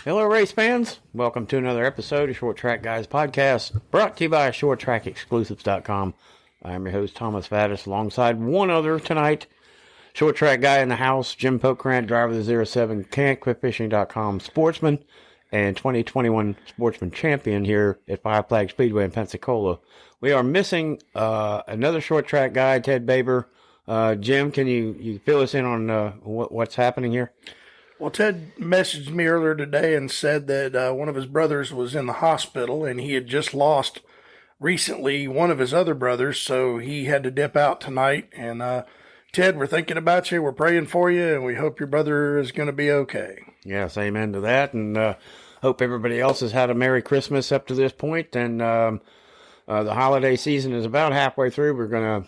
Hello, race fans. Welcome to another episode of Short Track Guys Podcast, brought to you by ShortTrackExclusives.com. I'm your host, Thomas Vaddis, alongside one other tonight, short track guy in the house, Jim Pokrant, driver of the 07 CanQuitFishing.com sportsman and 2021 sportsman champion here at Five Flag Speedway in Pensacola. We are missing another short track guy, Ted Baber. Jim, can you fill us in on what's happening here? Well, Ted messaged me earlier today and said that one of his brothers was in the hospital and he had just lost recently one of his other brothers, so he had to dip out tonight. And Ted, we're thinking about you, we're praying for you, and we hope your brother is going to be okay. Yes, amen to that, and hope everybody else has had a Merry Christmas up to this point, and the holiday season is about halfway through. We're going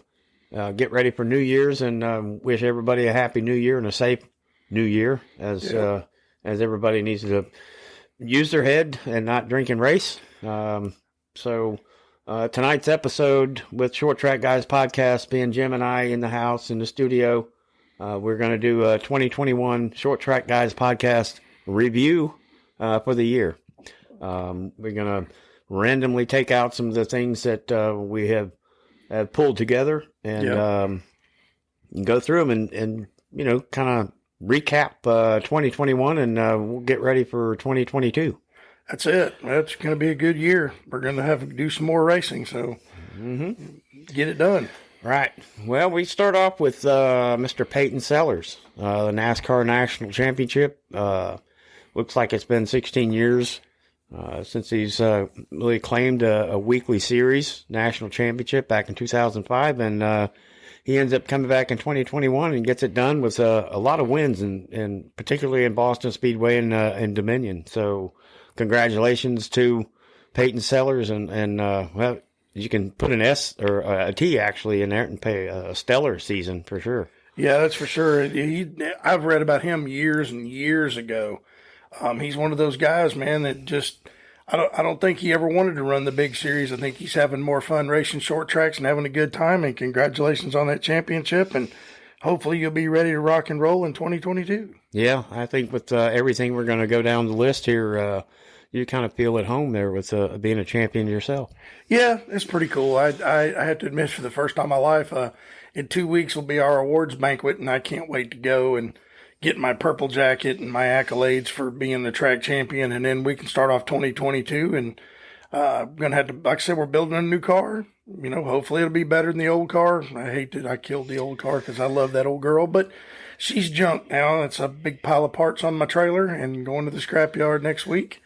to get ready for New Year's and wish everybody a Happy New Year and a safe New Year, as everybody needs to use their head and not drink and race. So tonight's episode with Short Track Guys Podcast, being Jim and I in the house, in the studio, we're going to do a 2021 Short Track Guys Podcast review for the year. We're going to randomly take out some of the things that we have pulled together and go through them and you know, kind of recap 2021, and we'll get ready for 2022. That's it. That's going to be a good year. We're going to have to do some more racing, so get it done. Right. Well, we start off with Mr. Peyton Sellers, the NASCAR National Championship. Looks like it's been 16 years since he's really claimed a weekly series national championship back in 2005, and he ends up coming back in 2021 and gets it done with a lot of wins, and particularly in Boston Speedway and Dominion. So congratulations to Peyton Sellers, and well, you can put an S or a T actually in there and pay a stellar season for sure. Yeah, that's for sure. I've read about him years and years ago. He's one of those guys, man, that just I don't think he ever wanted to run the big series. I think he's having more fun racing short tracks and having a good time. And congratulations on that championship. And hopefully you'll be ready to rock and roll in 2022. Yeah, I think with everything we're going to go down the list here, you kind of feel at home there with being a champion yourself. Yeah, it's pretty cool. I have to admit, for the first time in my life, in 2 weeks will be our awards banquet, and I can't wait to go and get my purple jacket and my accolades for being the track champion. And then we can start off 2022. And I'm going to have to, like I said, we're building a new car. You know, hopefully it'll be better than the old car. I hate that I killed the old car because I love that old girl, but she's junk now. It's a big pile of parts on my trailer and going to the scrapyard next week.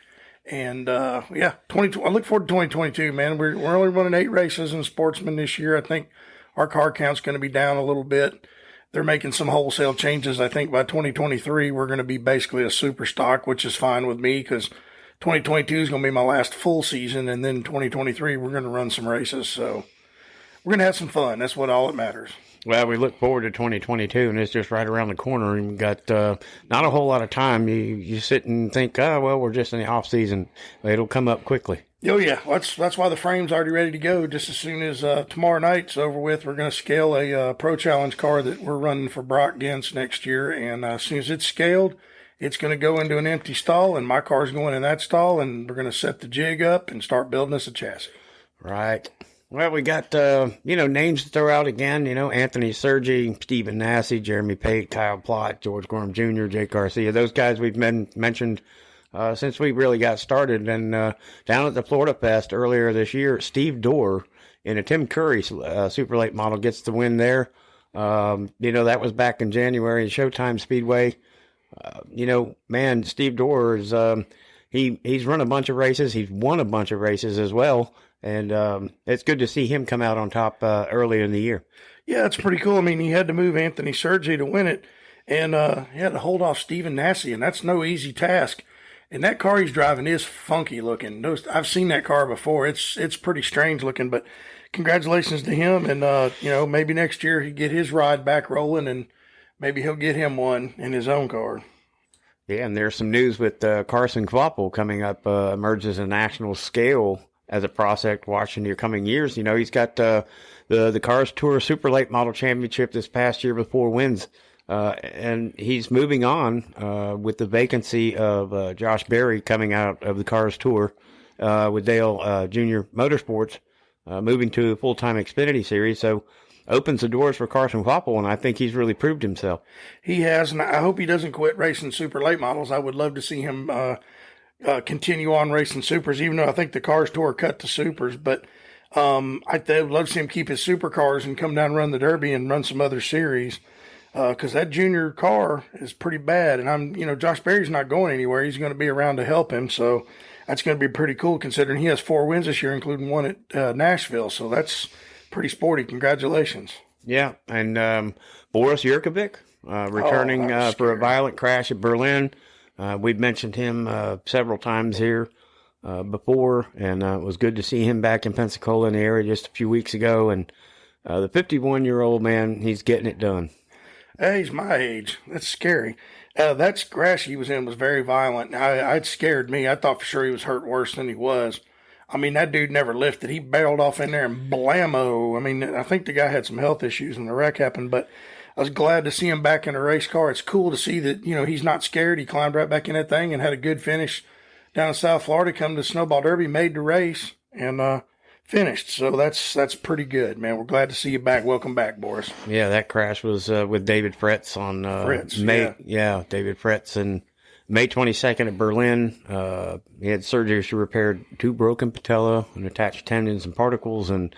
And, I look forward to 2022, man. We're only running 8 races in Sportsman this year. I think our car count's going to be down a little bit. They're making some wholesale changes. I think by 2023, we're going to be basically a super stock, which is fine with me because 2022 is going to be my last full season. And then 2023, we're going to run some races. So we're going to have some fun. That's what all that matters. Well, we look forward to 2022, and it's just right around the corner. And we've got not a whole lot of time. You sit and think, oh, well, we're just in the off season. It'll come up quickly. Oh, yeah. That's why the frame's already ready to go. Just as soon as tomorrow night's over with, we're going to scale a Pro Challenge car that we're running for Brock Gens next year. And as soon as it's scaled, it's going to go into an empty stall, and my car's going in that stall, and we're going to set the jig up and start building us a chassis. Right. Well, we got, names to throw out again. Anthony Sergi, Stephen Nassy, Jeremy Pate, Kyle Plott, George Gorham Jr., Jake Garcia. Those guys we've mentioned since we really got started. And down at the Florida Fest earlier this year, Steve Dorr in a Tim Curry super late model gets the win there. That was back in January at Showtime Speedway. Steve Dorr is he's run a bunch of races. He's won a bunch of races as well. And it's good to see him come out on top early in the year. Yeah, it's pretty cool. I mean, he had to move Anthony Sergi to win it, and he had to hold off Stephen Nassy, and that's no easy task. And that car he's driving is funky looking. I've seen that car before. It's pretty strange looking, but congratulations to him. And, maybe next year he get his ride back rolling, and maybe he'll get him one in his own car. Yeah, and there's some news with Carson Kvapil coming up, emerges a national scale as a prospect watching your coming years. He's got the Cars Tour Super Late Model Championship this past year with 4 wins. And he's moving on with the vacancy of Josh Berry coming out of the Cars Tour with Dale Junior Motorsports moving to a full-time Xfinity series. So opens the doors for Carson Foppel, and I think he's really proved himself. He has, and I hope he doesn't quit racing super late models. I would love to see him continue on racing supers, even though I think the Cars Tour cut the supers. But I'd love to see him keep his supercars and come down and run the Derby and run some other series. Because that junior car is pretty bad, and Josh Berry's not going anywhere. He's going to be around to help him, so that's going to be pretty cool considering he has 4 wins this year, including one at Nashville. So that's pretty sporty. Congratulations. Yeah, and Boris Yurkovic returning for a violent crash at Berlin. We've mentioned him several times here before, and it was good to see him back in Pensacola in the area just a few weeks ago. And the 51-year-old man, he's getting it done. Hey, he's my age. That's scary. That crash he was in was very violent. It scared me. I thought for sure he was hurt worse than he was. I mean, that dude never lifted. He barreled off in there and blammo. I mean, I think the guy had some health issues when the wreck happened, but I was glad to see him back in a race car. It's cool to see that, he's not scared. He climbed right back in that thing and had a good finish down in South Florida, come to the Snowball Derby, made the race, and finished. So that's pretty good, man. We're glad to see you back. Welcome back, Boris. Yeah, that crash was with David Fretz on May. Yeah, David Fretz and May 22nd at Berlin. He had surgery to repair 2 broken patella and attached tendons and particles, and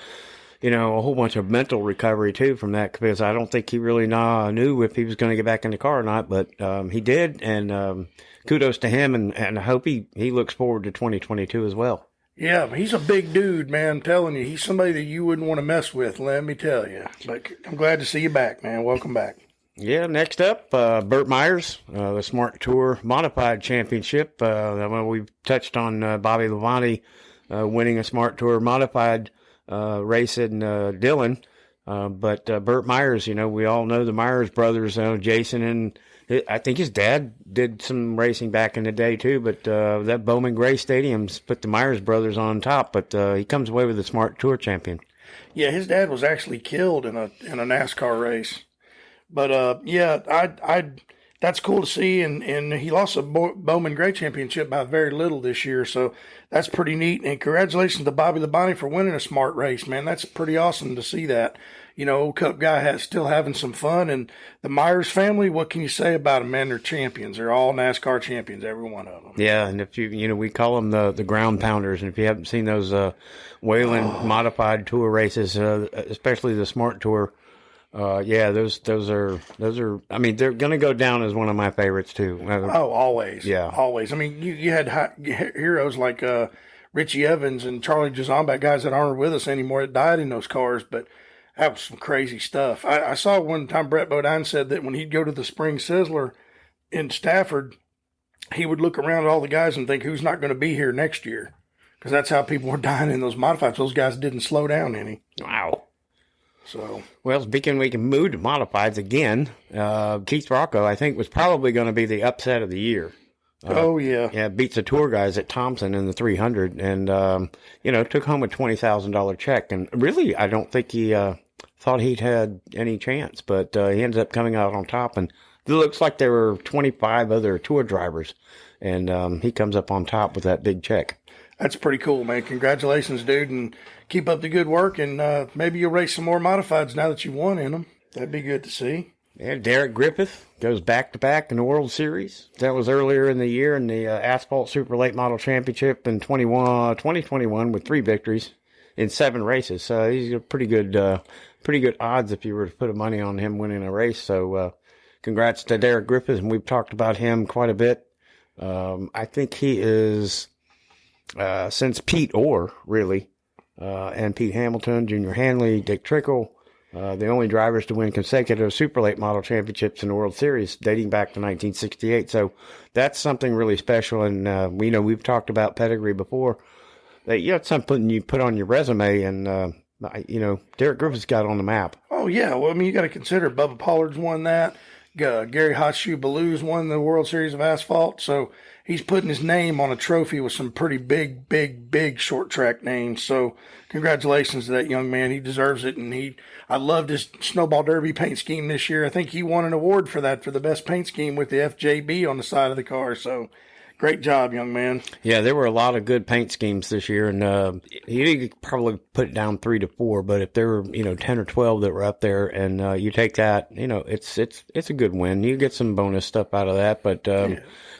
a whole bunch of mental recovery too from that, because I don't think he really knew if he was going to get back in the car or not, but he did, and kudos to him, and I hope he looks forward to 2022 as well. Yeah, he's a big dude, man. I'm telling you, he's somebody that you wouldn't want to mess with, let me tell you. But I'm glad to see you back, man. Welcome back. Yeah, next up, Burt Myers, the Smart Tour Modified Championship. We've touched on Bobby Labonte winning a Smart Tour Modified race in Dillon. But Burt Myers, we all know the Myers brothers, Jason, and I think his dad did some racing back in the day too, but that Bowman Gray Stadium's put the Myers brothers on top, but he comes away with the Smart Tour champion. Yeah, his dad was actually killed in a NASCAR race. But that's cool to see, and he lost a Bowman Gray Championship by very little this year, so that's pretty neat. And congratulations to Bobby Labonte for winning a smart race, man. That's pretty awesome to see that. Old Cup guy still having some fun, and the Myers family, what can you say about them, man? They're champions. They're all NASCAR champions, every one of them. Yeah, and if we call them the ground pounders, and if you haven't seen those Whelen Modified Tour races, especially the Smart Tour, those are. I mean, they're going to go down as one of my favorites too. Always. Yeah, always. I mean, you had heroes like Richie Evans and Charlie Jazombek, guys that aren't with us anymore, that died in those cars, but that was some crazy stuff. I saw one time Brett Bodine said that when he'd go to the Spring Sizzler in Stafford, he would look around at all the guys and think, who's not going to be here next year? Because that's how people were dying in those modifieds. Those guys didn't slow down any. Wow. So, well, speaking, we can move to modifieds again. Keith Rocco, I think, was probably going to be the upset of the year. Yeah, beats the tour guys at Thompson in the 300, and took home a $20,000 check. And really, I don't think he thought he'd had any chance, but he ended up coming out on top. And it looks like there were 25 other tour drivers, and he comes up on top with that big check. That's pretty cool, man. Congratulations, dude, and keep up the good work, and maybe you'll race some more modifieds now that you've won in them. That'd be good to see. Yeah, Derek Griffith goes back-to-back in the World Series. That was earlier in the year in the Asphalt Super Late Model Championship in 2021 with 3 victories in 7 races. So he's got pretty good odds if you were to put money on him winning a race. So congrats to Derek Griffith, and we've talked about him quite a bit. I think he is, since Pete Orr, really, and Pete Hamilton, Junior Hanley, Dick Trickle, the only drivers to win consecutive Super Late Model Championships in the World Series dating back to 1968. So that's something really special. And we've talked about pedigree before. That's something you put on your resume, and Derek Griffith's got on the map. Oh yeah, well, I mean, you got to consider Bubba Pollard's won that. Gary Hotshoe Ballew's won the World Series of Asphalt. So he's putting his name on a trophy with some pretty big short track names. So congratulations to that young man. He deserves it. And I loved his Snowball Derby paint scheme this year. I think he won an award for that, for the best paint scheme with the FJB on the side of the car. So great job, young man. Yeah, there were a lot of good paint schemes this year, and you could probably put it down 3 to 4. But if there were 10 or 12 that were up there, and you take that, it's a good win. You get some bonus stuff out of that. But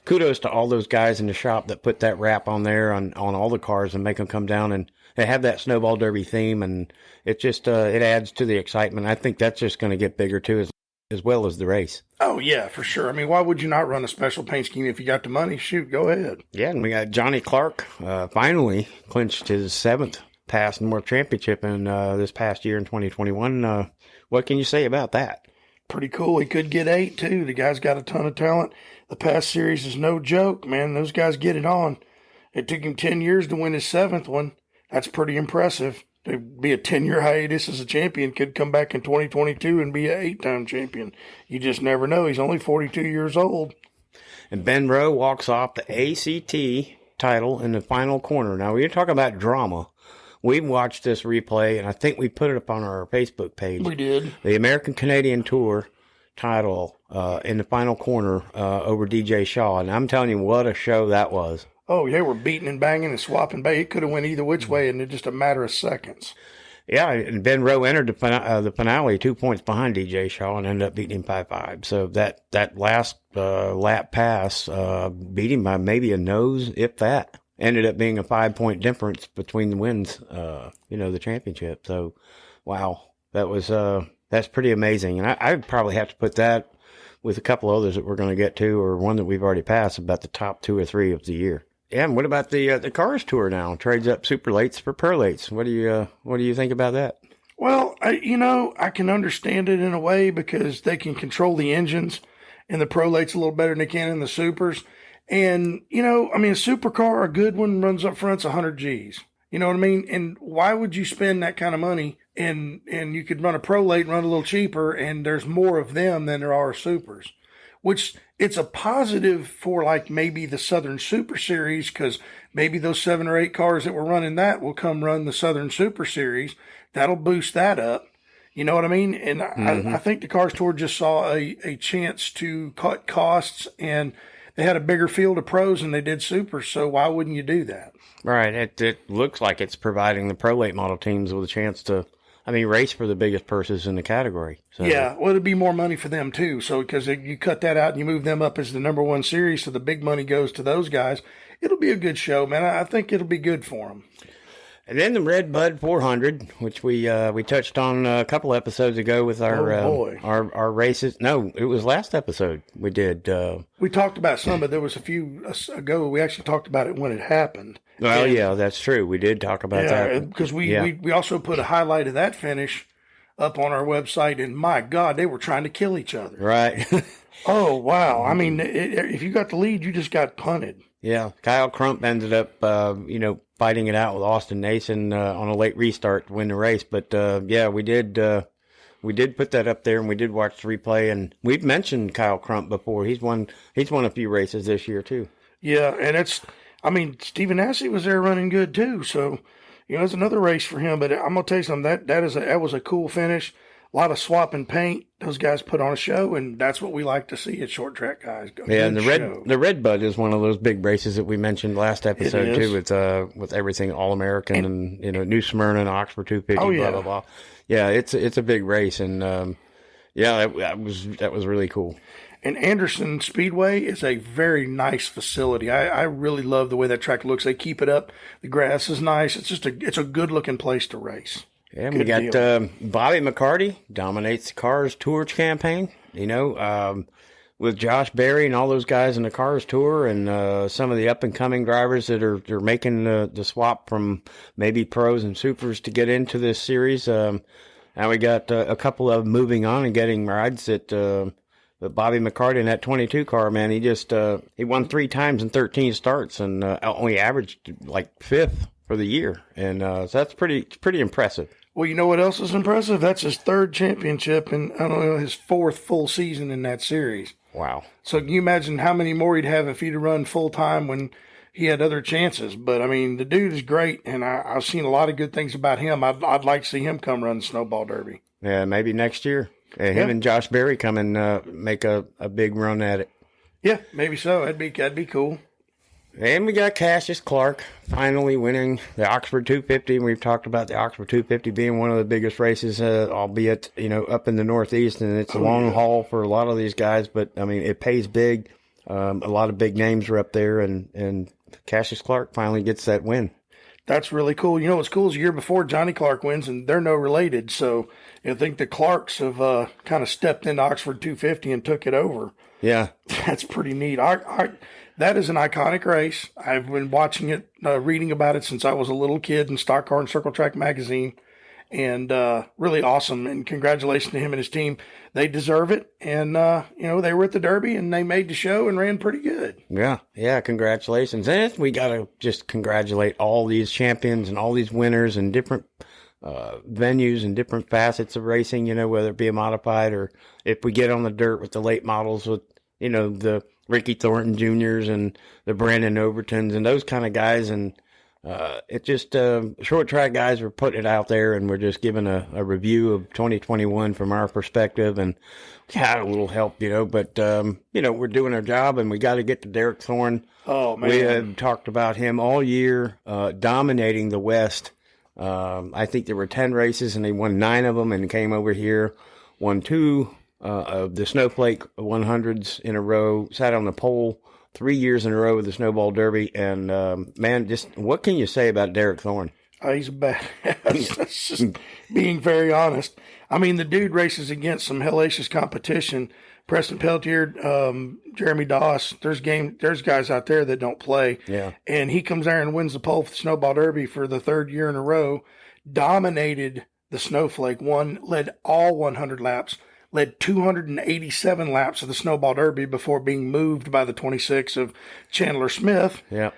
kudos to all those guys in the shop that put that wrap on there on all the cars and make them come down and they have that Snowball Derby theme, and it just it adds to the excitement. I think that's just going to get bigger too, as well as the race. Oh, yeah, for sure. I mean, why would you not run a special paint scheme if you got the money? Shoot, go ahead. Yeah, and we got Johnny Clark finally clinched his 7th past North Championship in this past year in 2021. What can you say about that? Pretty cool. He could get 8, too. The guy's got a ton of talent. The past series is no joke, man. Those guys get it on. It took him 10 years to win his 7th one. That's pretty impressive. To be a 10-year hiatus as a champion, could come back in 2022 and be an 8-time champion. You just never know. He's only 42 years old. And Ben Rowe walks off the ACT title in the final corner. Now, we're talking about drama. We watched this replay, and I think we put it up on our Facebook page. We did. The American Canadian Tour title in the final corner over DJ Shaw. And I'm telling you, what a show that was. Oh, yeah, we're beating and banging and swapping. It could have went either which way in just a matter of seconds. Yeah, and Ben Rowe entered the finale 2 points behind DJ Shaw and ended up beating him 5-5. So that last lap pass beat him by maybe a nose, if that. Ended up being a 5-point difference between the wins, the championship. So, wow, that's pretty amazing. And I'd probably have to put that with a couple others that we're going to get to, or one that we've already passed, about the top 2 or 3 of the year. Yeah, and what about the Cars Tour now? Trades up super lates for perlates. What do you think about that? Well, I can understand it in a way because they can control the engines and the prolates a little better than they can in the supers. And, a supercar, a good one, runs up front's 100 Gs. You know what I mean? And why would you spend that kind of money? And you could run a prolate and run a little cheaper, and there's more of them than there are supers. Which it's a positive for like maybe the Southern Super Series, because maybe those 7 or 8 cars that were running that will come run the Southern Super Series. That'll boost that up. You know what I mean? And I think the Cars Tour just saw a chance to cut costs, and they had a bigger field of pros than they did supers. So why wouldn't you do that? Right. It looks like it's providing the prolate model teams with a chance to, race for the biggest purses in the category. So. Yeah, well, it'd be more money for them, too. So, because you cut that out and you move them up as the number 1 series, so the big money goes to those guys. It'll be a good show, man. I think it'll be good for them. And then the Red Bud 400, which we touched on a couple episodes ago with our races. No, it was last episode we did. We talked about some, but there was a few ago. We actually talked about it when it happened. Well, yeah, that's true. We did talk about that. Because we also put a highlight of that finish up on our website, and my God, they were trying to kill each other. Right. Oh, wow. If you got the lead, you just got punted. Yeah. Kyle Crump ended up, fighting it out with Austin Nason on a late restart to win the race. But, we did put that up there, and we did watch the replay. And we've mentioned Kyle Crump before. He's won a few races this year, too. Yeah, and Stephen Assey was there running good, too. So, it's another race for him. But I'm going to tell you something. That was a cool finish. A lot of swapping paint. Those guys put on a show, and that's what we like to see at short track guys. Yeah, and the Red Bud is one of those big races that we mentioned last episode too. With everything All American and New Smyrna and Oxford 250, blah blah blah. Yeah, it's a big race, and that was really cool. And Anderson Speedway is a very nice facility. I really love the way that track looks. They keep it up. The grass is nice. It's a good looking place to race. Yeah, we got Bobby McCarty dominates the Cars Tour campaign, with Josh Berry and all those guys in the Cars Tour, and some of the up-and-coming drivers that are making the swap from maybe pros and supers to get into this series. Now we got a couple of them moving on and getting rides at Bobby McCarty in that 22 car, man. He won 3 times in 13 starts and only averaged like 5th for the year, and so that's pretty impressive. Well, you know what else is impressive? That's his 3rd championship and his 4th full season in that series. Wow. So can you imagine how many more he'd have if he'd have run full time when he had other chances? But I mean, the dude is great, and I've seen a lot of good things about him. I'd like to see him come run the snowball derby. Yeah, maybe next year. Him Yeah. and Josh Berry come and make a big run at it. Yeah, maybe so. That'd be cool. And we got Cassius Clark finally winning the Oxford 250. We've talked about the Oxford 250 being one of the biggest races, albeit, up in the Northeast, and it's a long haul for a lot of these guys. But, I mean, it pays big. A lot of big names are up there, and Cassius Clark finally gets that win. That's really cool. You know what's cool is a year before Johnny Clark wins, and they're no related. So I think the Clarks have kind of stepped into Oxford 250 and took it over. Yeah. That's pretty neat. That is an iconic race. I've been watching it, reading about it since I was a little kid in Stock Car and Circle Track magazine, and really awesome. And congratulations to him and his team. They deserve it. And, they were at the Derby, and they made the show and ran pretty good. Yeah, congratulations. And we got to just congratulate all these champions and all these winners and different venues and different facets of racing, whether it be a modified or if we get on the dirt with the late models with, the Ricky Thornton Juniors and the Brandon Overtons and those kind of guys. And it just short track guys were putting it out there, and we're just giving a review of 2021 from our perspective, and we had a little help, but we're doing our job, and we got to get to Derek Thorne. Oh man, we have talked about him all year, dominating the West. I think there were 10 races, and he won 9 of them, and came over here, won 2 of the Snowflake 100s in a row, sat on the pole 3 years in a row with the Snowball Derby. And, man, just what can you say about Derek Thorne? He's a badass. That's just being very honest. I mean, the dude races against some hellacious competition. Preston Peltier, Jeremy Doss. There's guys out there that don't play. Yeah. And he comes there and wins the pole for the Snowball Derby for the 3rd year in a row. Dominated the Snowflake. Led all 100 laps. Led 287 laps of the Snowball Derby before being moved by the 26 of Chandler Smith. Yeah.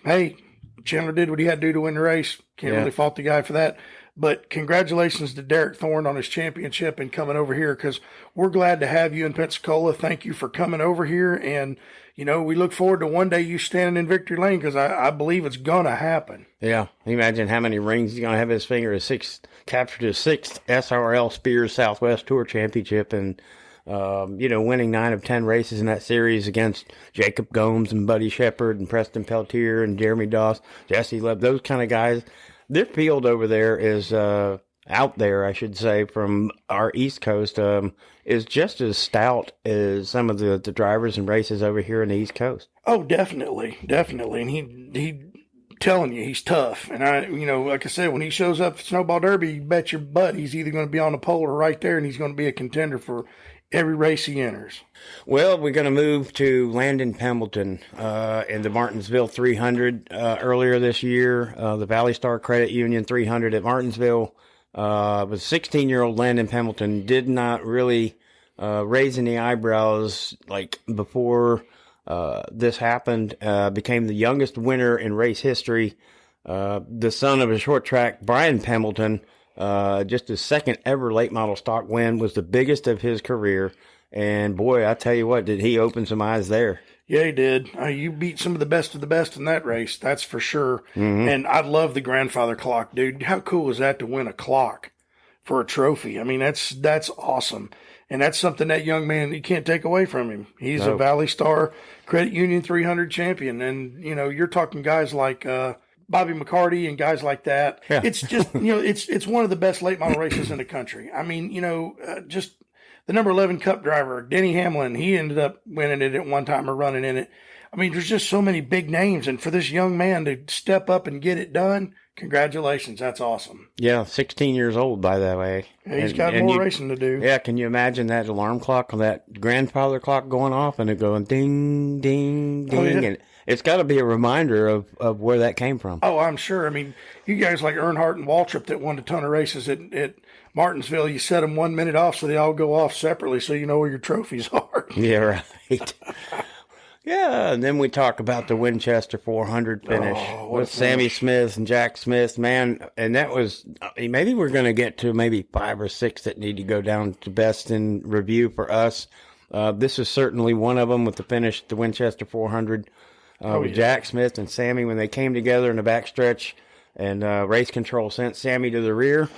Hey, Chandler did what he had to do to win the race. Can't really fault the guy for that. But congratulations to Derek Thorne on his championship and coming over here, because we're glad to have you in Pensacola. Thank you for coming over here. And, we look forward to one day you standing in victory lane, because I believe it's going to happen. Yeah. Imagine how many rings he's going to have his finger. Captured his 6th SRL Spears Southwest Tour Championship, and, winning 9 of 10 races in that series against Jacob Gomes and Buddy Shepard and Preston Peltier and Jeremy Doss, Jesse Leb, those kind of guys. Their field over there is out there, I should say, from our East Coast, is just as stout as some of the drivers and races over here in the East Coast. Oh, definitely. And he telling you, he's tough. And like I said, when he shows up at Snowball Derby, you bet your butt he's either going to be on the pole or right there, and he's going to be a contender for every race he enters. Well, we're going to move to Landon Pembleton in the Martinsville 300 earlier this year. The Valley Star Credit Union 300 at Martinsville. Was 16-year-old Landon Pembleton did not really raise any eyebrows like before this happened. Became the youngest winner in race history. The son of a short track, Brian Pembleton, just his 2nd ever late model stock win, was the biggest of his career. And boy, I tell you what, did he open some eyes there. Yeah, he did. You beat some of the best in that race, that's for sure. Mm-hmm. And I love the grandfather clock, dude. How cool is that to win a clock for a trophy? I mean, that's awesome. And that's something that young man, you can't take away from him. He's a Valley Star Credit Union 300 champion. And, you're talking guys like Bobby McCarty and guys like that. Yeah. It's just, it's one of the best late model races in the country. I mean, just the number 11 Cup driver, Denny Hamlin, he ended up winning it at one time or running in it. I mean, there's just so many big names. And for this young man to step up and get it done, congratulations. That's awesome. Yeah, 16 years old, by the way. Yeah, he's got more racing to do. Yeah, can you imagine that alarm clock, that grandfather clock going off and it going ding, ding, ding? Oh, yeah. And it's got to be a reminder of where that came from. Oh, I'm sure. I mean, you guys like Earnhardt and Waltrip that won a ton of races at Martinsville, you set them 1 minute off so they all go off separately so you know where your trophies are. Yeah, right. Yeah, and then we talk about the Winchester 400 finish with Sammy Smith and Jack Smith, man. And that was, maybe we're going to get to maybe 5 or 6 that need to go down to best in review for us. This is certainly one of them with the finish at the Winchester 400 with Jack Smith and Sammy when they came together in the backstretch, and race control sent Sammy to the rear.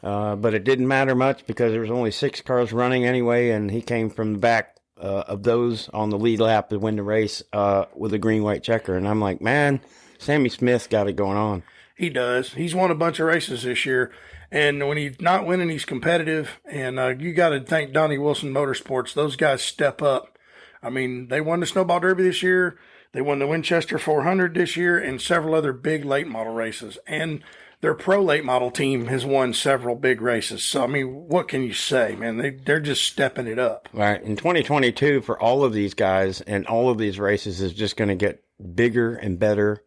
But it didn't matter much because there was only 6 cars running anyway, and he came from the back of those on the lead lap to win the race with a green-white checker. And I'm like, man, Sammy Smith's got it going on. He does. He's won a bunch of races this year. And when he's not winning, he's competitive. And you got to thank Donnie Wilson Motorsports. Those guys step up. I mean, they won the Snowball Derby this year. They won the Winchester 400 this year and several other big late model races. And their pro late model team has won several big races. So, I mean, what can you say, man? They're just stepping it up. Right. In 2022, for all of these guys and all of these races is just going to get bigger and better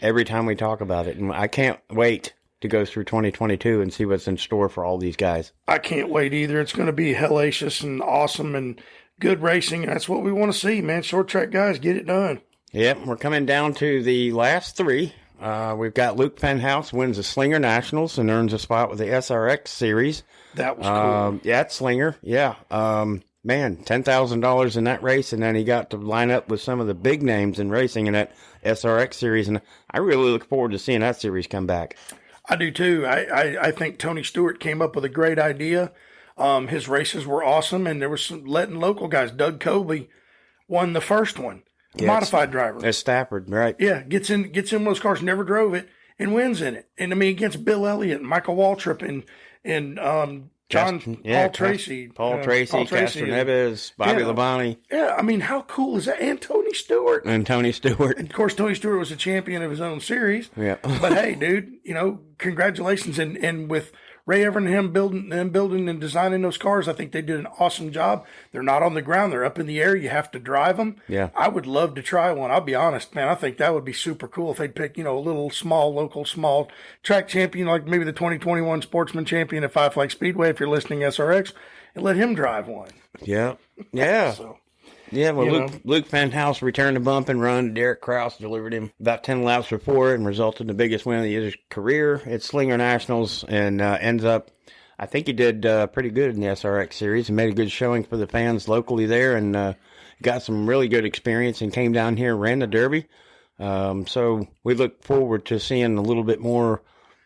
every time we talk about it. And I can't wait to go through 2022 and see what's in store for all these guys. I can't wait either. It's going to be hellacious and awesome and good racing. That's what we want to see, man. Short track guys, get it done. Yep, we're coming down to the last 3. We've got Luke Penhouse wins the Slinger Nationals and earns a spot with the SRX Series. That was cool. Yeah, it's Slinger. Yeah. Man, $10,000 in that race, and then he got to line up with some of the big names in racing in that SRX Series, and I really look forward to seeing that series come back. I do too. I think Tony Stewart came up with a great idea. His races were awesome, and there was some letting local guys. Doug Colby won the first one. Yeah, modified driver. It's Stafford, right? Yeah, gets in one of those cars, never drove it, and wins in it. And I mean, against Bill Elliott, Michael Waltrip, and Paul Tracy, Castro Neves, Bobby Labonte. Yeah, I mean, how cool is that? And Tony Stewart. And of course, Tony Stewart was a champion of his own series. Yeah. But hey, dude, congratulations. And with Ray Everett and him building and designing those cars, I think they did an awesome job. They're not on the ground. They're up in the air. You have to drive them. Yeah. I would love to try one. I'll be honest, man. I think that would be super cool if they'd pick, a little small track champion, like maybe the 2021 Sportsman champion at Five Flag Speedway, if you're listening SRX, and let him drive one. Yeah. Yeah. Yeah, well, Luke Penhouse returned a bump and run. Derek Kraus delivered him about 10 laps before and resulted in the biggest win of his career at Slinger Nationals, and ends up, I think he did pretty good in the SRX Series and made a good showing for the fans locally there, and got some really good experience and came down here and ran the Derby. So we look forward to seeing a little bit more,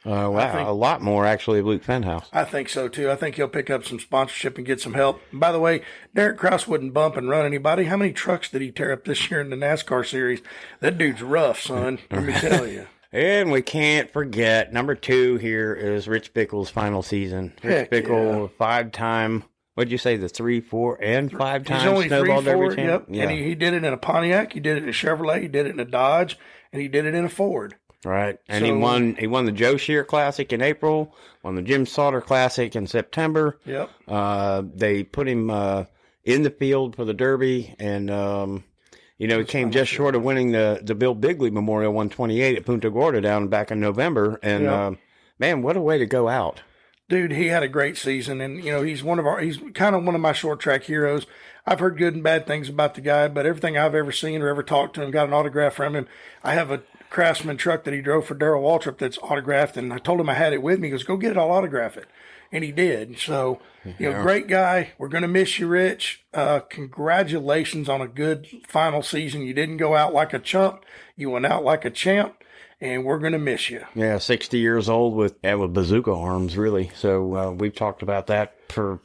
a lot more actually of Luke Penhouse. I think so too. I think he'll pick up some sponsorship and get some help. And by the way, Derek Kraus wouldn't bump and run anybody. How many trucks did he tear up this year in the NASCAR series? That dude's rough, son. Let me tell you. And we can't forget, number 2 here is Rich Bickle's final season. Rich Bickle, 5-time, what'd you say, the 3, 4, and 5-time Snowball Derby champ? Yep. Yeah. And he did it in a Pontiac, he did it in a Chevrolet, he did it in a Dodge, and he did it in a Ford. Right, and he won the Joe Shear Classic in April, won the Jim Sauter Classic in September. Yep. They put him in the field for the Derby, and he came just short of winning the Bill Bigley Memorial 128 at Punta Gorda back in November. And man, what a way to go out! Dude, he had a great season, and he's kind of one of my short track heroes. I've heard good and bad things about the guy, but everything I've ever seen or ever talked to him, got an autograph from him. I have a Craftsman truck that he drove for Darrell Waltrip that's autographed, and I told him I had it with me. He goes, go get it, I'll autograph it. And he did. So, great guy. We're going to miss you, Rich. Congratulations on a good final season. You didn't go out like a chump. You went out like a champ, and we're going to miss you. Yeah, 60 years old with bazooka arms, really. So we've talked about that for,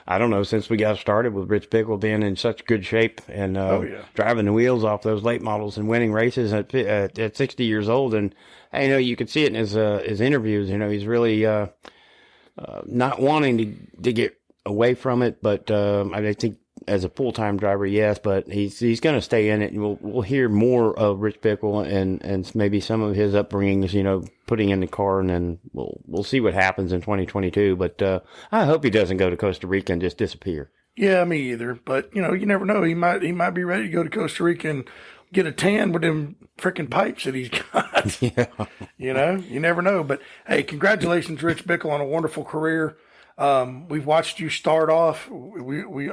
I don't know, since we got started with Rich Bickle being in such good shape and driving the wheels off those late models and winning races at 60 years old. And, you could see it in his interviews. He's really not wanting to get away from it, but I think as a full-time driver, yes, but he's going to stay in it, and we'll hear more of Rich Bickle and maybe some of his upbringings, putting in the car, and then we'll see what happens in 2022. But I hope he doesn't go to Costa Rica and just disappear. Yeah, me either. But you never know. He might be ready to go to Costa Rica and get a tan with them freaking pipes that he's got. Yeah. You never know. But hey, congratulations, Rich Bickle, on a wonderful career. We've watched you start off.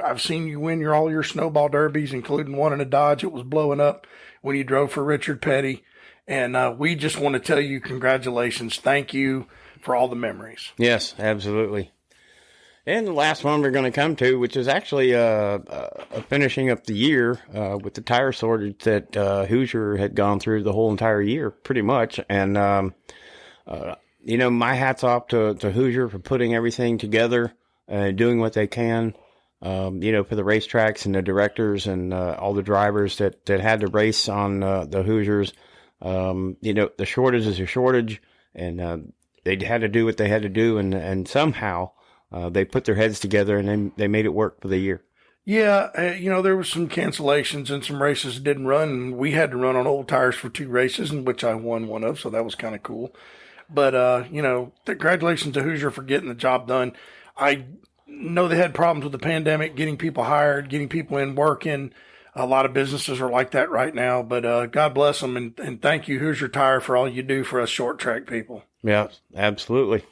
I've seen you win all your snowball derbies, including one in a Dodge. It was blowing up when you drove for Richard Petty. And we just want to tell you congratulations. Thank you for all the memories. Yes, absolutely. And the last one we're going to come to, which is actually finishing up the year with the tire shortage that Hoosier had gone through the whole entire year, pretty much. And, my hat's off to Hoosier for putting everything together and doing what they can, for the racetracks and the directors and all the drivers that had to race on the Hoosiers. The shortage is a shortage, and they had to do what they had to do, and somehow they put their heads together and they made it work for the year. Yeah, there was some cancellations and some races that didn't run. And we had to run on old tires for 2 races, in which I won one of, so that was kind of cool. But, congratulations to Hoosier for getting the job done. I know they had problems with the pandemic, getting people hired, getting people in working. A lot of businesses are like that right now, but God bless them, and thank you, Hoosier Tire, for all you do for us short track people. Yeah, absolutely.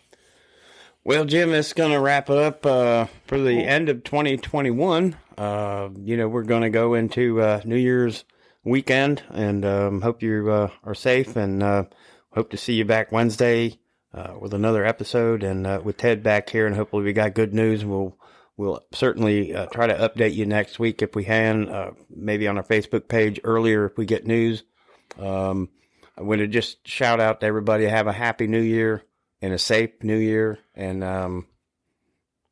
Well, Jim, that's going to wrap up for the end of 2021. We're going to go into New Year's weekend, and hope you are safe, and hope to see you back Wednesday with another episode, and with Ted back here, and hopefully we got good news, and we'll certainly try to update you next week if we can, maybe on our Facebook page earlier if we get news. I want to just shout out to everybody, have a happy new year and a safe new year. And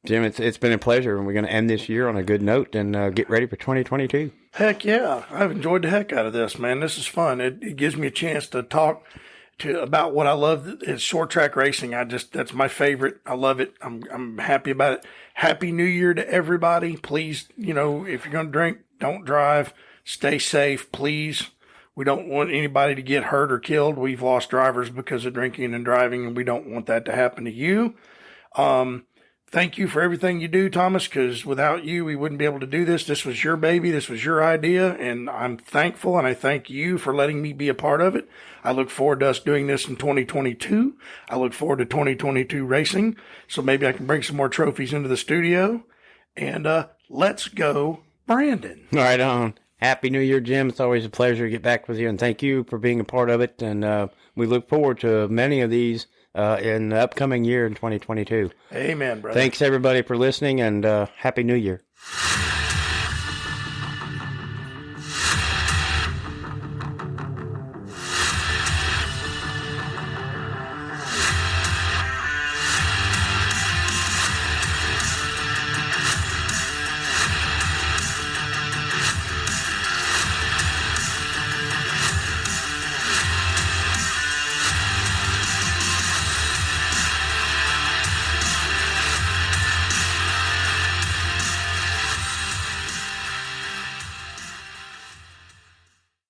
Jim, it's been a pleasure, and we're going to end this year on a good note and get ready for 2022. Heck yeah. I've enjoyed the heck out of this, man. This is fun. It gives me a chance to talk about what I love is short track racing. That's my favorite. I love it. I'm happy about it. Happy New Year to everybody. Please, if you're going to drink, don't drive. Stay safe, please. We don't want anybody to get hurt or killed. We've lost drivers because of drinking and driving, and we don't want that to happen to you. Thank you for everything you do, Thomas, because without you, we wouldn't be able to do this. This was your baby. This was your idea, and I'm thankful, and I thank you for letting me be a part of it. I look forward to us doing this in 2022. I look forward to 2022 racing, so maybe I can bring some more trophies into the studio. And let's go, Brandon. Right on. Happy New Year, Jim. It's always a pleasure to get back with you, and thank you for being a part of it. And we look forward to many of these in the upcoming year in 2022. Amen, brother. Thanks, everybody, for listening, and Happy New Year.